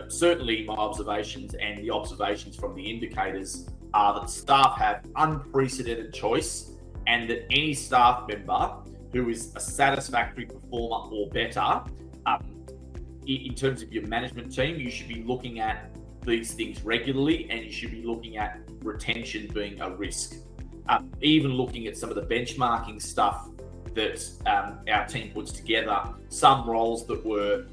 certainly my observations and the observations from the indicators are that staff have unprecedented choice, and that any staff member who is a satisfactory performer or better, in terms of your management team, you should be looking at these things regularly, and you should be looking at retention being a risk. Even looking at some of the benchmarking stuff that our team puts together, some roles that were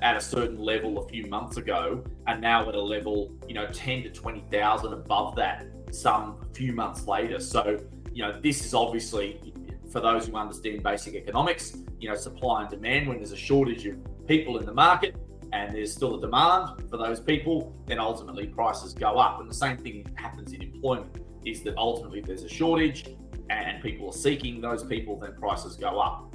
at a certain level a few months ago are now at a level 10 to 20,000 above that some few months later. So this is obviously, for those who understand basic economics, supply and demand. When there's a shortage of people in the market and there's still a demand for those people, then ultimately prices go up. And the same thing happens in employment, is that ultimately if there's a shortage and people are seeking those people, then prices go up.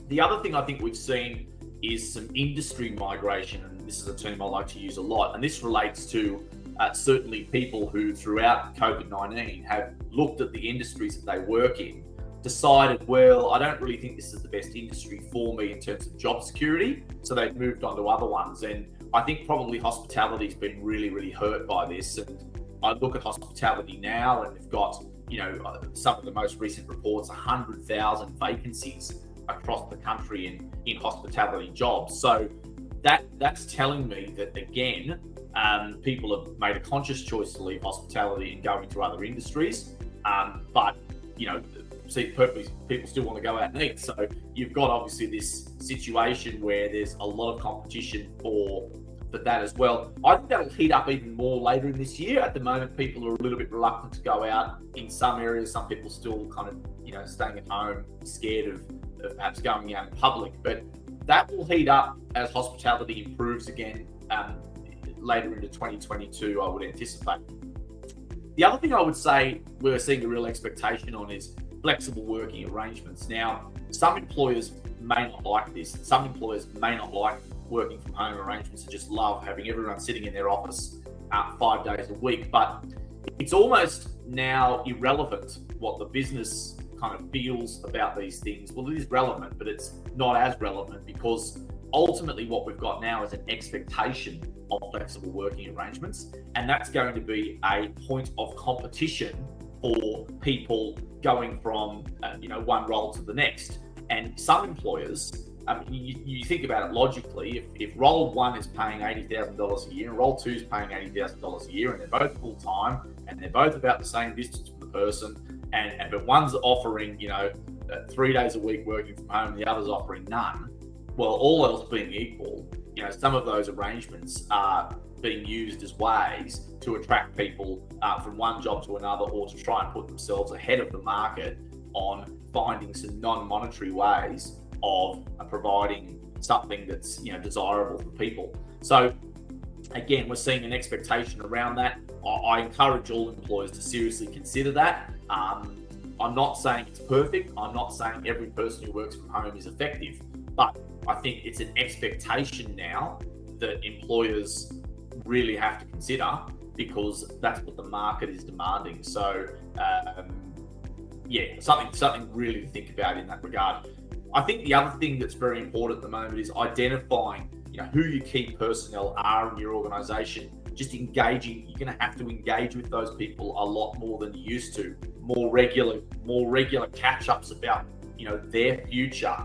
The other thing I think we've seen is some industry migration, and this is a term I like to use a lot, and this relates to certainly people who throughout COVID-19 have looked at the industries that they work in, decided, well, I don't really think this is the best industry for me in terms of job security, so they've moved on to other ones. And I think probably hospitality's been really, really hurt by this. And I look at hospitality now, and they've got, some of the most recent reports, 100,000 vacancies across the country in hospitality jobs. So that's telling me that, again, people have made a conscious choice to leave hospitality and go into other industries. But people still want to go out and eat. So you've got obviously this situation where there's a lot of competition for that as well. I think that'll heat up even more later in this year. At the moment, people are a little bit reluctant to go out in some areas. Some people still kind of, staying at home, scared of perhaps going out in public. But that will heat up as hospitality improves again later into 2022, I would anticipate. The other thing I would say we're seeing a real expectation on is flexible working arrangements. Now, some employers may not like this. Some employers may not like working from home arrangements and just love having everyone sitting in their office 5 days a week. But it's almost now irrelevant what the business kind of feels about these things. Well, it is relevant, but it's not as relevant, because ultimately what we've got now is an expectation of flexible working arrangements, and that's going to be a point of competition for people going from one role to the next. And some employers, you think about it logically, if role one is paying $80,000 a year and role two is paying $80,000 a year, and they're both full time and they're both about the same distance from the person, but one's offering 3 days a week working from home and the other's offering none, well, all else being equal, some of those arrangements are being used as ways to attract people from one job to another, or to try and put themselves ahead of the market on finding some non-monetary ways of providing something that's desirable for people. So again, we're seeing an expectation around that. I encourage all employers to seriously consider that. I'm not saying it's perfect. I'm not saying every person who works from home is effective, but I think it's an expectation now that employers really have to consider, because that's what the market is demanding. So something really to think about in that regard. I think the other thing that's very important at the moment is identifying who your key personnel are in your organization. Just engaging. You're going to have to engage with those people a lot more than you used to. More regular catch-ups about their future,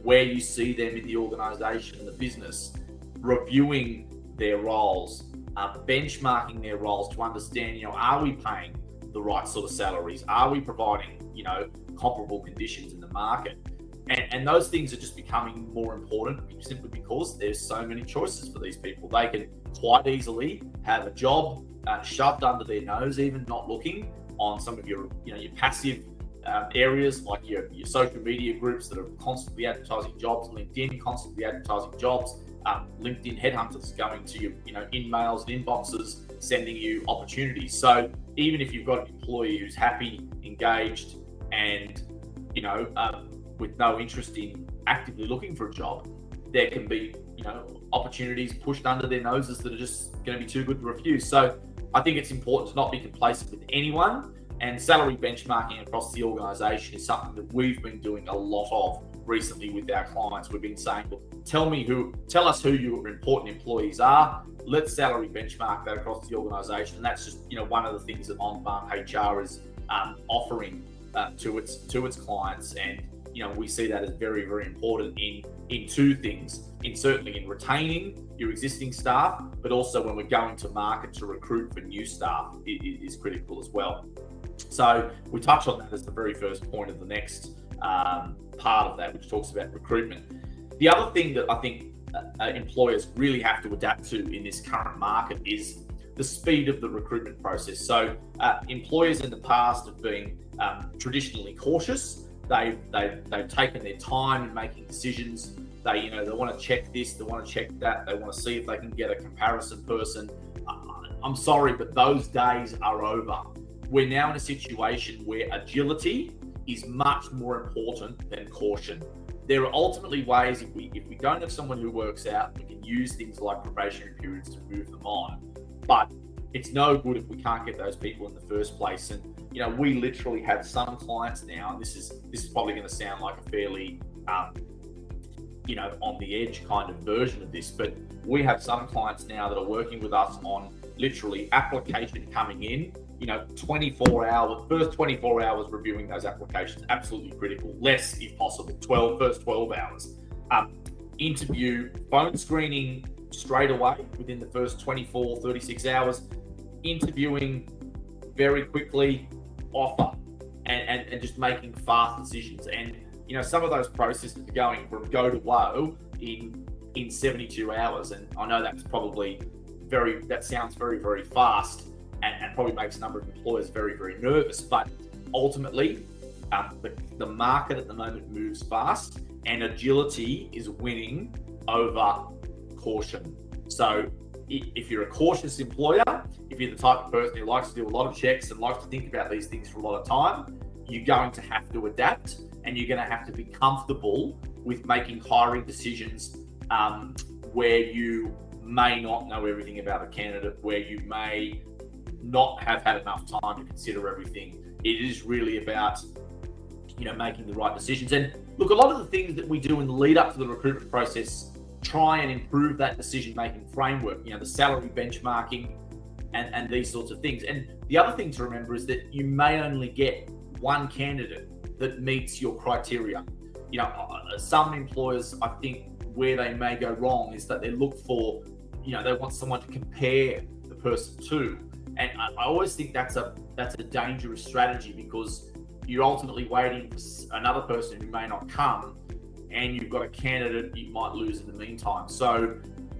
where you see them in the organization, the business, reviewing their roles, benchmarking their roles to understand, are we paying the right sort of salaries? Are we providing, comparable conditions in the market? And those things are just becoming more important, simply because there's so many choices for these people. They can quite easily have a job shoved under their nose, even not looking, on some of your passive areas, like your social media groups that are constantly advertising jobs, LinkedIn constantly advertising jobs, LinkedIn headhunters going to your in-mails and inboxes, sending you opportunities. So even if you've got an employee who's happy, engaged, and with no interest in actively looking for a job, there can be opportunities pushed under their noses that are just going to be too good to refuse. So I think it's important to not be complacent with anyone, and salary benchmarking across the organisation is something that we've been doing a lot of recently with our clients. We've been saying, look, tell us who your important employees are. Let's salary benchmark that across the organisation. And that's just, one of the things that On-Farm HR is offering to its clients. And, we see that as very, very important in two things. Certainly in retaining your existing staff, but also when we're going to market to recruit for new staff is critical as well. So we touch on that as the very first point of the next part of that, which talks about recruitment. The other thing that I think employers really have to adapt to in this current market is the speed of the recruitment process. So employers in the past have been traditionally cautious. They've taken their time in making decisions. They want to check this, they want to check that, they want to see if they can get a comparison person. I'm sorry, but those days are over. We're now in a situation where agility is much more important than caution. There are ultimately ways, if we don't have someone who works out, we can use things like probationary periods to move them on. But it's no good if we can't get those people in the first place. And we literally have some clients now, and this is probably going to sound like a fairly on the edge kind of version of this, but we have some clients now that are working with us on literally application coming in, 24 hours, first 24 hours reviewing those applications, absolutely critical. Less if possible, first 12 hours. Interview, phone screening straight away within the first 24, 36 hours, interviewing very quickly, offer, and just making fast decisions. And some of those processes are going from go to woe in 72 hours. And I know that's probably that sounds very, very fast and probably makes a number of employers very, very nervous. But ultimately, the market at the moment moves fast, and agility is winning over caution. So if you're a cautious employer, if you're the type of person who likes to do a lot of checks and likes to think about these things for a lot of time, you're going to have to adapt, and you're going to have to be comfortable with making hiring decisions where you may not know everything about a candidate, where you may not have had enough time to consider everything. It is really about making the right decisions. And look, a lot of the things that we do in the lead up to the recruitment process try and improve that decision-making framework, the salary benchmarking and these sorts of things. And the other thing to remember is that you may only get one candidate that meets your criteria. Some employers, I think, where they may go wrong is that they look for, they want someone to compare the person to. And I always think that's a dangerous strategy, because you're ultimately waiting for another person who may not come, and you've got a candidate you might lose in the meantime. So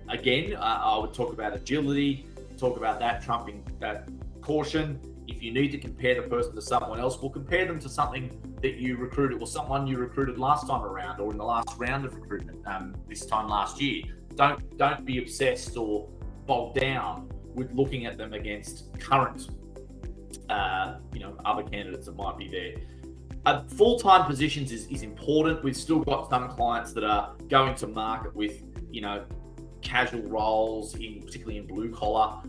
again, I would talk about agility, talk about that trumping that caution. If you need to compare the person to someone else, we'll compare them to something that you recruited, or someone you recruited last time around, or in the last round of recruitment this time last year. Don't be obsessed or bogged down with looking at them against current other candidates that might be there. Full-time positions is important. We've still got some clients that are going to market with casual roles, particularly in blue-collar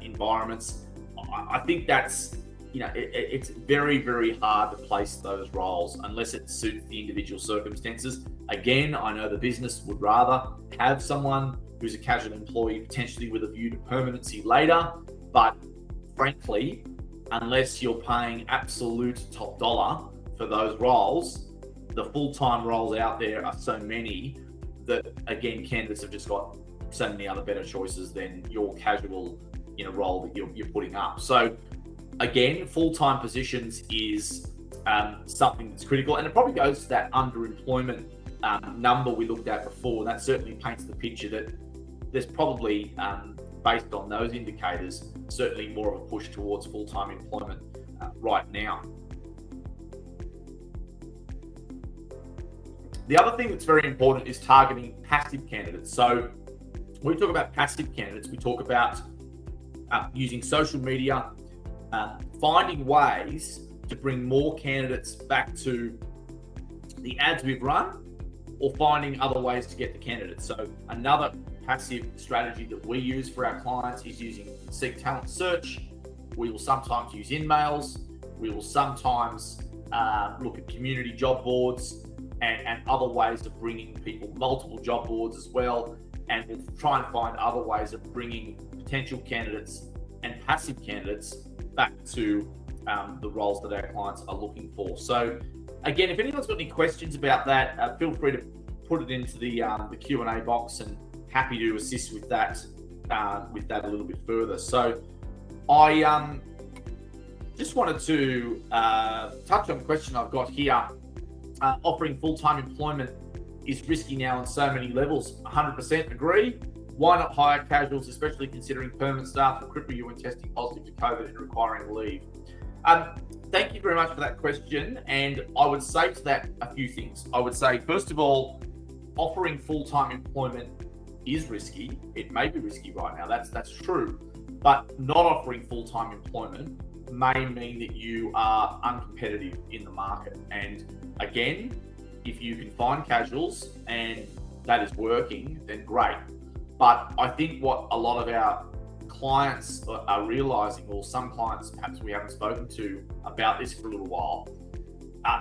environments. I think that's it's very, very hard to place those roles unless it suits the individual circumstances. Again, I know the business would rather have someone who's a casual employee, potentially with a view to permanency later, but frankly, unless you're paying absolute top dollar for those roles, the full-time roles out there are so many that, again, candidates have just got so many other better choices than your casual role that you're putting up. So again, full-time positions is something that's critical, and it probably goes to that underemployment number we looked at before. That certainly paints the picture that there's probably, based on those indicators, certainly more of a push towards full-time employment right now. The other thing that's very important is targeting passive candidates. So when we talk about passive candidates, we talk about using social media, finding ways to bring more candidates back to the ads we've run, or finding other ways to get the candidates. So another passive strategy that we use for our clients is using Seek Talent Search. We will sometimes use InMails. We will sometimes look at community job boards. and other ways of bringing people, multiple job boards as well. And we'll try and find other ways of bringing potential candidates and passive candidates back to the roles that our clients are looking for. So again, if anyone's got any questions about that, feel free to put it into the Q&A box, and happy to assist with that a little bit further. So I just wanted to touch on a question I've got here. Offering full-time employment is risky now on so many levels. 100% agree. Why not hire casuals, especially considering permanent staff will cripple you when testing positive to COVID and requiring leave? Thank you very much for that question. And I would say to that a few things. I would say, first of all, offering full-time employment is risky. It may be risky right now. That's true. But not offering full-time employment may mean that you are uncompetitive in the market. And again, if you can find casuals and that is working, then great. But I think what a lot of our clients are realizing, or some clients perhaps we haven't spoken to about this for a little while,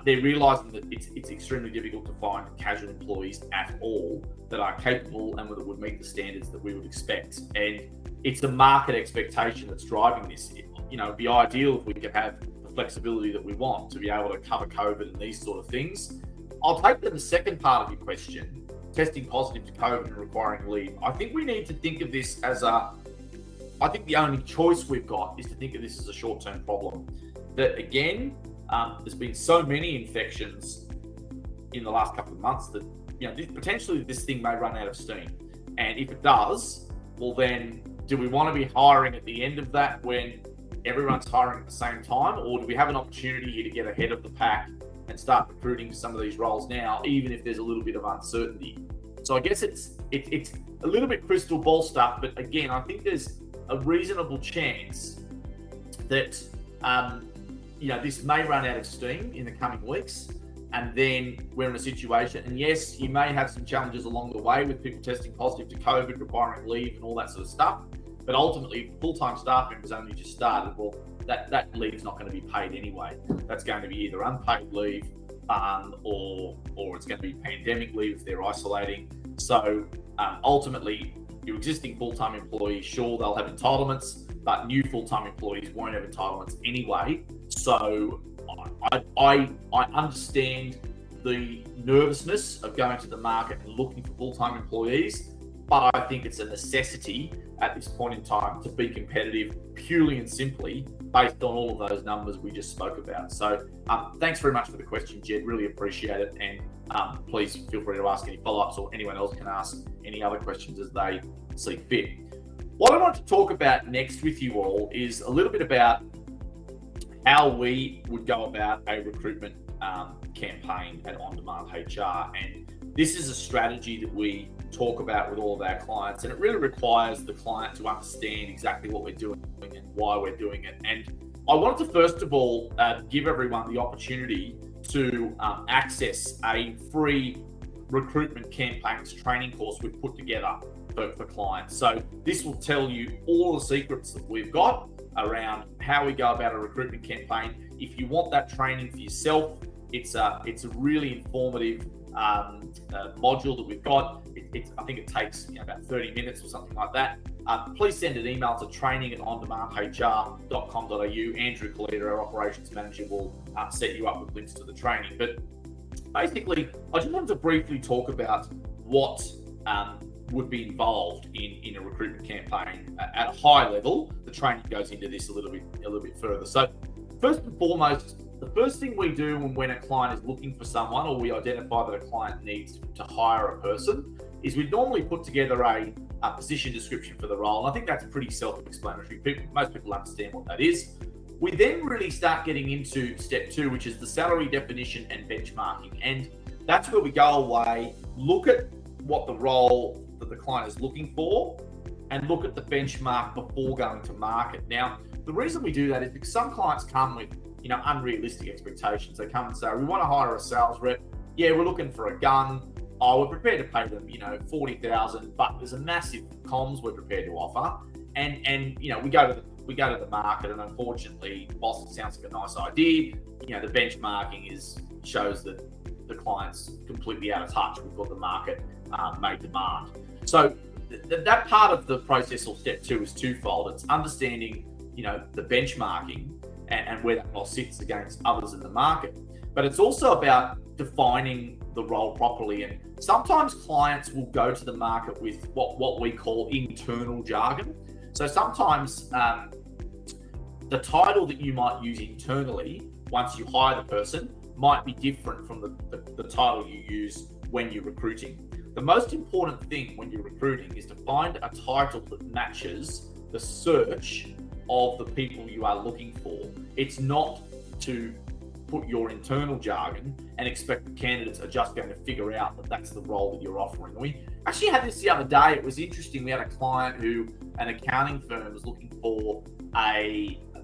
they're realizing that it's extremely difficult to find casual employees at all that are capable and that would meet the standards that we would expect. And it's the market expectation that's driving this. It'd be ideal if we could have the flexibility that we want to be able to cover COVID and these sort of things. I'll take the second part of your question, testing positive to COVID and requiring leave. I think we need to think of this as I think the only choice we've got is to think of this as a short-term problem. That again, there's been so many infections in the last couple of months that potentially this thing may run out of steam. And if it does, well then, do we want to be hiring at the end of that when everyone's hiring at the same time, or do we have an opportunity here to get ahead of the pack and start recruiting some of these roles now, even if there's a little bit of uncertainty? So I guess it's a little bit crystal ball stuff, but again, I think there's a reasonable chance that this may run out of steam in the coming weeks, and then we're in a situation, and yes, you may have some challenges along the way with people testing positive to COVID, requiring leave and all that sort of stuff, but ultimately full-time staff members only just started. Well, that leave's not going to be paid anyway. That's going to be either unpaid leave or it's going to be pandemic leave if they're isolating. So ultimately, your existing full-time employees, sure, they'll have entitlements, but new full-time employees won't have entitlements anyway. So I understand the nervousness of going to the market and looking for full-time employees, but I think it's a necessity at this point in time to be competitive purely and simply based on all of those numbers we just spoke about. So thanks very much for the question, Jed. Really appreciate it. And please feel free to ask any follow-ups, or anyone else can ask any other questions as they see fit. What I want to talk about next with you all is a little bit about how we would go about a recruitment campaign at On Demand HR. And this is a strategy that we talk about with all of our clients, and it really requires the client to understand exactly what we're doing and why we're doing it. And I wanted to first of all give everyone the opportunity to access a free recruitment campaigns training course we've put together for clients. So this will tell you all the secrets that we've got around how we go about a recruitment campaign. If you want that training for yourself, it's a really informative module that we've got. I think it takes about 30 minutes or something like that. Please send an email to training@ondemandhr.com.au. Andrew Coletta, our operations manager, will set you up with links to the training. But basically, I just wanted to briefly talk about what would be involved in a recruitment campaign at a high level. The training goes into this a little bit further. So first and foremost, the first thing we do when a client is looking for someone, or we identify that a client needs to hire a person, is we normally put together a position description for the role. And I think that's pretty self-explanatory. Most people understand what that is. We then really start getting into step 2, which is the salary definition and benchmarking. And that's where we go away, look at what the role that the client is looking for, and look at the benchmark before going to market. Now, the reason we do that is because some clients come with unrealistic expectations. They come and say, we want to hire a sales rep. Yeah, we're looking for a gun. Oh, we're prepared to pay them, $40,000, but there's a massive comms we're prepared to offer. And we go to the market, and unfortunately, whilst it sounds like a nice idea, the benchmarking shows that the client's completely out of touch with what the market may demand. So that part of the process, or step 2, is twofold. It's understanding, the benchmarking and where that role sits against others in the market. But it's also about defining the role properly. And sometimes clients will go to the market with what we call internal jargon. So sometimes the title that you might use internally once you hire the person might be different from the title you use when you're recruiting. The most important thing when you're recruiting is to find a title that matches the search of the people you are looking for. It's not to put your internal jargon and expect the candidates are just going to figure out that that's the role that you're offering. We actually had this the other day. It was interesting. We had a client an accounting firm was looking for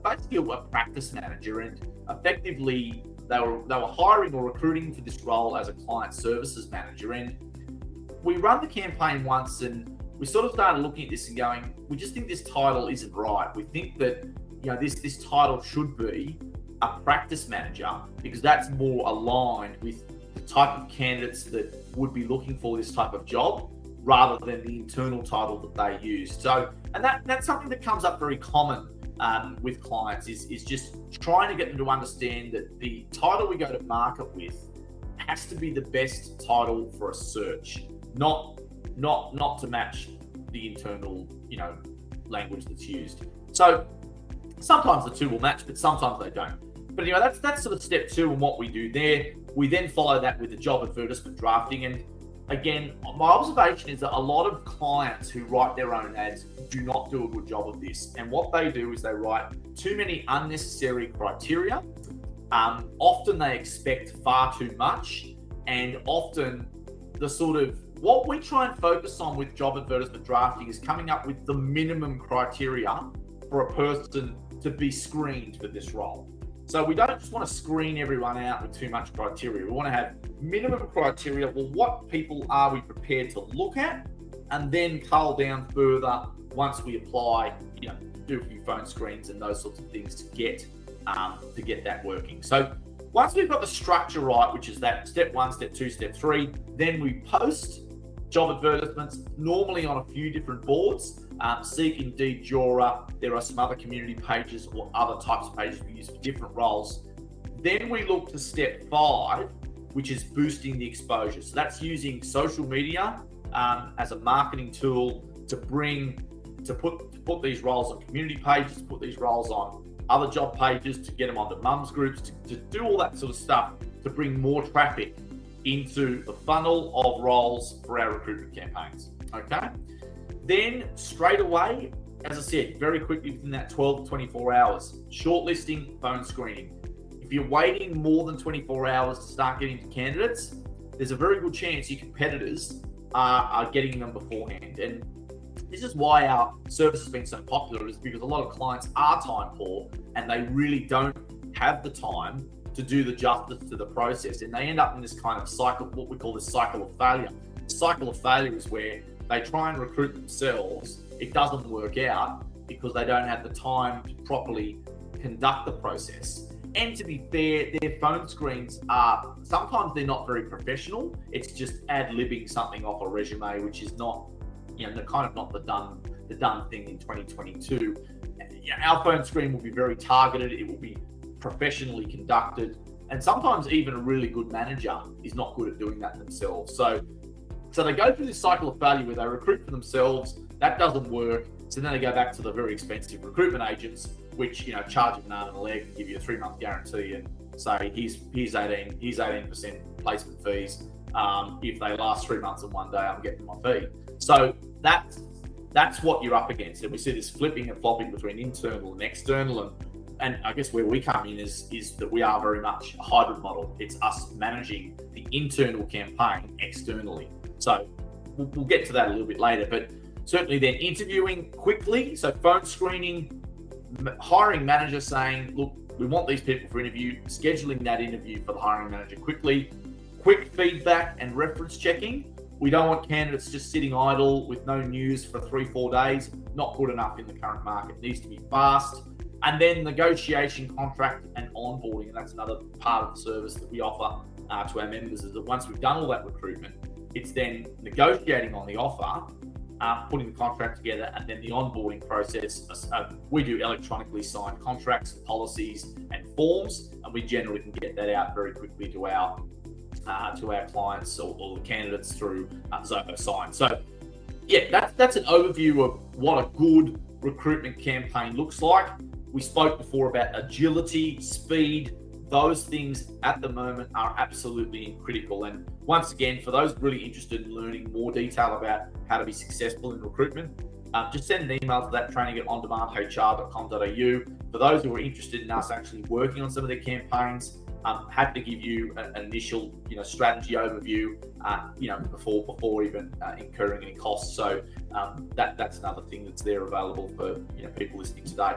basically a practice manager, and effectively they were hiring or recruiting for this role as a client services manager. And we run the campaign once, and we sort of started looking at this and going, we just think this title isn't right. We think that this title should be a practice manager, because that's more aligned with the type of candidates that would be looking for this type of job, rather than the internal title that they use. So, and that's something that comes up very common with clients, is just trying to get them to understand that the title we go to market with has to be the best title for a search, not to match the internal language that's used. So sometimes the two will match, but sometimes they don't. But that's sort of step 2 and what we do there. We then follow that with the job advertisement drafting. And again, my observation is that a lot of clients who write their own ads do not do a good job of this. And what they do is they write too many unnecessary criteria. Often they expect far too much, and often what we try and focus on with job advertisement drafting is coming up with the minimum criteria for a person to be screened for this role. So we don't just want to screen everyone out with too much criteria. We want to have minimum criteria. Well, what people are we prepared to look at, and then cull down further once we apply, do a few phone screens and those sorts of things to get that working. So once we've got the structure right, which is that step 1, step 2, step 3, then we post job advertisements, normally on a few different boards. Seek, Indeed, Jora. There are some other community pages or other types of pages we use for different roles. Then we look to step 5, which is boosting the exposure. So that's using social media as a marketing tool to put these roles on community pages, to put these roles on other job pages, to get them onto mums groups, to do all that sort of stuff to bring more traffic into the funnel of roles for our recruitment campaigns. Okay. Then straight away, as I said, very quickly within that 12 to 24 hours, shortlisting, phone screening. If you're waiting more than 24 hours to start getting to candidates, there's a very good chance your competitors are getting them beforehand. And this is why our service has been so popular, is because a lot of clients are time poor and they really don't have the time to do the justice to the process. And they end up in this kind of cycle, what we call the cycle of failure. The cycle of failure is where they try and recruit themselves. It doesn't work out because they don't have the time to properly conduct the process. And to be fair, their phone screens are, sometimes they're not very professional. It's just ad-libbing something off a resume, which is not, kind of not the done thing in 2022. Our phone screen will be very targeted. It will be professionally conducted. And sometimes even a really good manager is not good at doing that themselves. So they go through this cycle of failure where they recruit for themselves. That doesn't work. So then they go back to the very expensive recruitment agents, which, charge an arm and a leg and give you a 3-month guarantee and say, here's 18% placement fees. If they last 3 months and 1 day, I'm getting my fee. So that's what you're up against. And we see this flipping and flopping between internal and external. And I guess where we come in is that we are very much a hybrid model. It's us managing the internal campaign externally. So we'll get to that a little bit later, but certainly then interviewing quickly. So phone screening, hiring manager saying, look, we want these people for interview, scheduling that interview for the hiring manager quickly, quick feedback and reference checking. We don't want candidates just sitting idle with no news for 3-4 days. Not good enough in the current market. It needs to be fast. And then negotiation, contract and onboarding. And that's another part of the service that we offer to our members is that once we've done all that recruitment, it's then negotiating on the offer, putting the contract together, and then the onboarding process. We do electronically signed contracts, policies, and forms, and we generally can get that out very quickly to our clients or the candidates through Zoho Sign. So, yeah, that's an overview of what a good recruitment campaign looks like. We spoke before about agility, speed. Those things at the moment are absolutely critical. And once again, for those really interested in learning more detail about how to be successful in recruitment, just send an email to that training at ondemandhr.com.au. For those who are interested in us actually working on some of their campaigns, happy to give you an initial, strategy overview, before even incurring any costs. So that's another thing that's there available for people listening today.